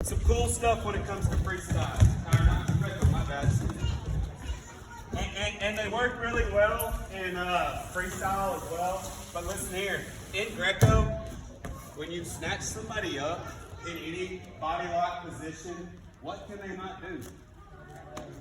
some cool stuff when it comes to freestyle. Or not Greco, my bad. And they work really well in freestyle as well. But listen here, in Greco, when you snatch somebody up in any body lock position, what can they not do?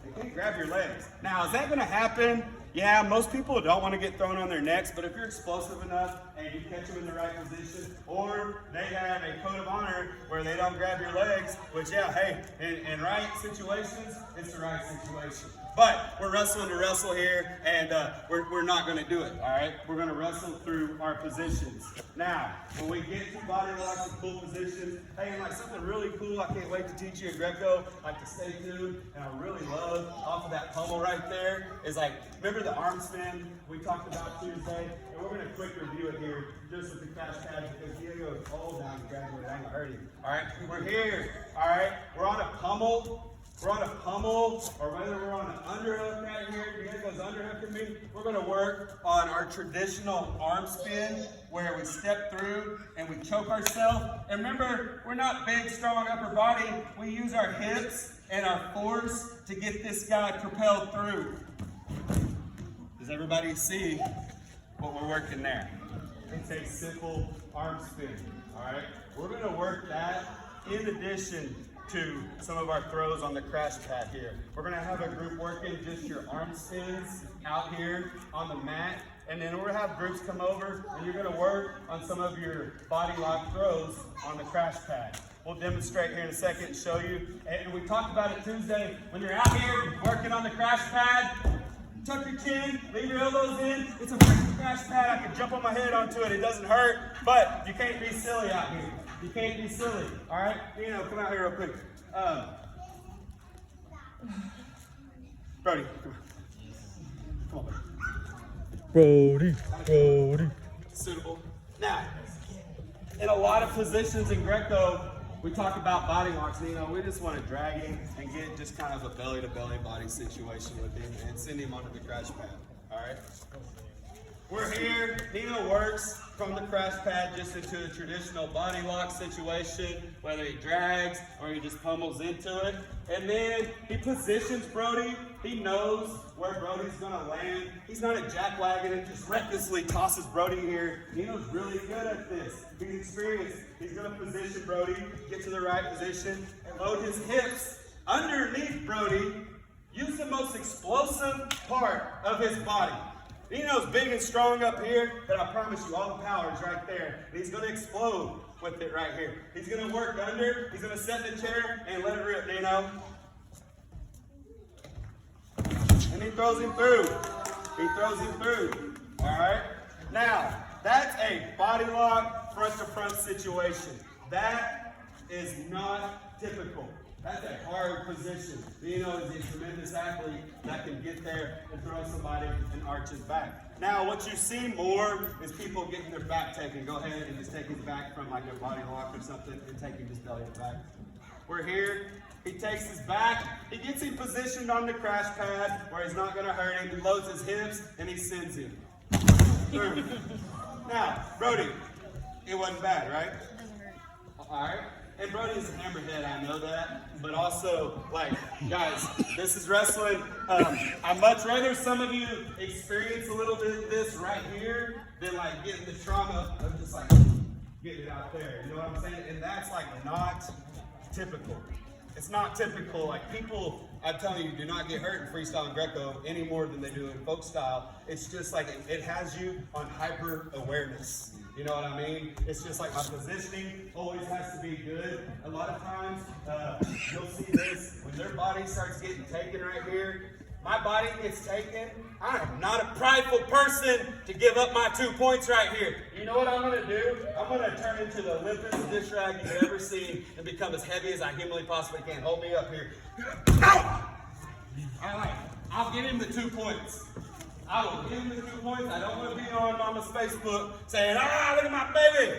They can't grab your legs. Now, is that going to happen? Yeah, most people don't want to get thrown on their necks, but if you're explosive enough and you catch them in the right position, or they have a code of honor where they don't grab your legs, which, yeah, hey, in right situations, it's the right situation. But we're wrestling to wrestle here, and we're not going to do it, all right? We're going to wrestle through our positions. Now, when we get to body locks and cool positions, hey, and like something really cool I can't wait to teach you in Greco, like to stay tuned, and I really love off of that pummel right there, is like, remember the arm spin we talked about Tuesday? And we're going to quick review it here, just with the crash pad, because Diego is all down and graduate, I'm going to hurt him. All right, we're here, all right? We're on a pummel. We're on a pummel, or whether we're on an underhook right here, Diego's underhooking me, we're going to work on our traditional arm spin where we step through and we choke ourselves. And remember, we're not big, strong upper body. We use our hips and our force to get this guy propelled through. Does everybody see what we're working there? It's a simple arm spin, all right? We're going to work that in addition to some of our throws on the crash pad here. We're gonna have a group working just your arm spins out here on the mat, and then we're gonna have groups come over and you're gonna work on some of your body lock throws on the crash pad. We'll demonstrate here in a second and show you. And we talked about it Tuesday. When you're out here working on the crash pad, tuck your chin, leave your elbows in. It's a freaking crash pad. I can jump on my head onto it. It doesn't hurt, but you can't be silly out here. You can't be silly, all right? Come out here real quick. Brody, come on. Come on, Brody. Suitable. Now, in a lot of positions in Greco, we talk about body locks. We just want to drag him and get just kind of a belly-to-belly body situation with him and send him onto the crash pad, all right? We're here. Nino works from the crash pad just into a traditional body lock situation, whether he drags or he just pummels into it. And then he positions Brody. He knows where Brody's going to land. He's not a jackwagon and just recklessly tosses Brody here. Nino's really good at this. He's experienced. He's going to position Brody, get to the right position, and load his hips underneath Brody. Use the most explosive part of his body. Nino's big and strong up here, but I promise you all the power is right there. And he's going to explode with it right here. He's going to work under, he's going to set the chair and let it rip, Nino. And he throws him through. He throws him through. All right? Now, that's a body lock, front-to-front situation. That is not typical. That's a hard position. Nino is a tremendous athlete that can get there and throw somebody and arch his back. Now, what you see more is people getting their back taken. Go ahead and just take his back from like a body lock or something and take him just belly to back. We're here. He takes his back. He gets him positioned on the crash pad where he's not going to hurt him. He loads his hips and he sends him through. Now, Brody, it wasn't bad, right? It doesn't hurt. All right. And Brody's a hammerhead, I know that, but also, like, guys, this is wrestling. I'd much rather some of you experience a little bit of this right here than, like, getting the trauma of just, like, getting it out there. You know what I'm saying? And that's, like, not typical. It's not typical. Like, people, I'm telling you, do not get hurt in freestyle and Greco any more than they do in folk style. It's just like it has you on hyper awareness. You know what I mean? It's just like my positioning always has to be good. A lot of times, you'll see this when their body starts getting taken right here. My body gets taken. I am not a prideful person to give up my 2 points right here. You know what I'm going to do? I'm going to turn into the limpest dish rag you've ever seen and become as heavy as I humanly possibly can. Hold me up here. All right. I'll give him the 2 points. I will give him the 2 points. I don't want to be on Mama's Facebook saying, look at my baby.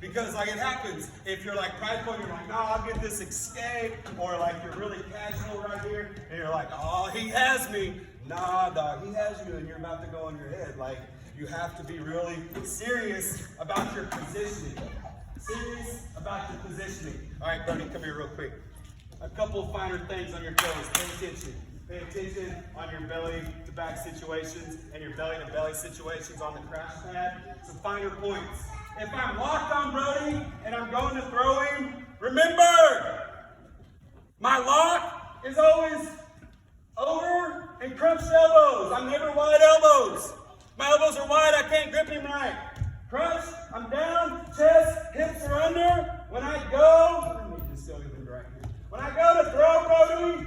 Because like it happens, if you're like prideful, you're like, no, I'll get this escape. Or like you're really casual right here, and you're like, oh, he has me. Nah, dog, he has you, and you're about to go on your head. Like, you have to be really serious about your positioning. serious about your positioning. All right, Brody, come here real quick. A couple of finer things on your toes. Pay attention. Pay attention on your belly to back situations and your belly to belly situations on the crash pad. Some finer points. If I'm locked on Brody and I'm going to throw him, remember, my lock is always over and crunched elbows. I'm never wide elbows. My elbows are wide, I can't grip him right. Crunch, I'm down, chest, hips are under. When I go, let me just go even right here. When I go to throw Brody,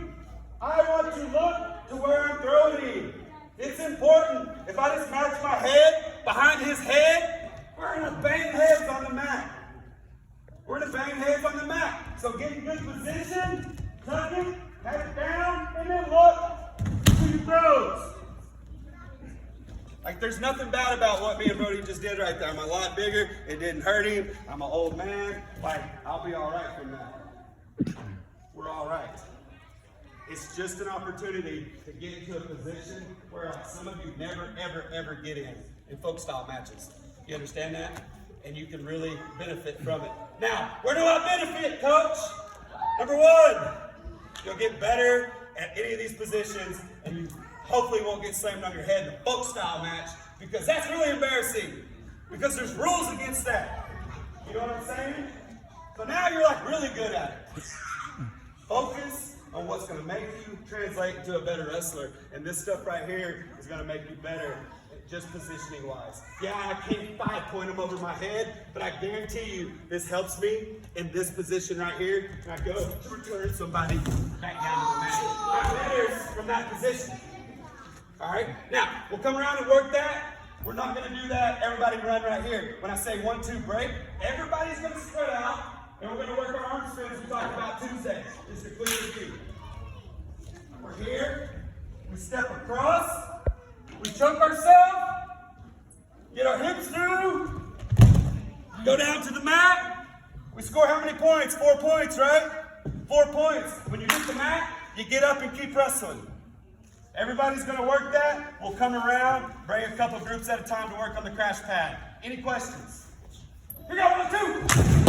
I want to look to where I'm throwing him. It's important. If I just match my head behind his head, we're gonna bang heads on the mat. We're gonna bang heads on the mat. So get in good position, tuck it, have it down, and then look to your throws. Like there's nothing bad about what me and Brody just did right there. I'm a lot bigger, it didn't hurt him. I'm an old man, like I'll be all right from that. We're all right. It's just an opportunity to get into a position where some of you never, ever get in folk style matches. You understand that? And you can really benefit from it. Now, where do I benefit, coach? Number one, you'll get better at any of these positions and you hopefully won't get slammed on your head in a folk style match because that's really embarrassing because there's rules against that. You know what I'm saying? So now you're like really good at it. Focus on what's going to make you translate into a better wrestler. And this stuff right here is going to make you better, just positioning wise. Yeah, I can't point them over my head, but I guarantee you this helps me in this position right here. And I go to return somebody back down to the mat. I'm better from that position. All right, now we'll come around and work that. We're not going to do that. Everybody run right here. When I say 1, 2, break, everybody's going to spread out. And we're going to work our arm spins we talked about Tuesday, just to clear the view. We're here, we step across, we choke ourselves, get our hips through, go down to the mat. We score how many points? 4 points, right? 4 points. When you hit the mat, you get up and keep wrestling. Everybody's going to work that. We'll come around, bring a couple groups at a time to work on the crash pad. Any questions? Here we go, 1, 2.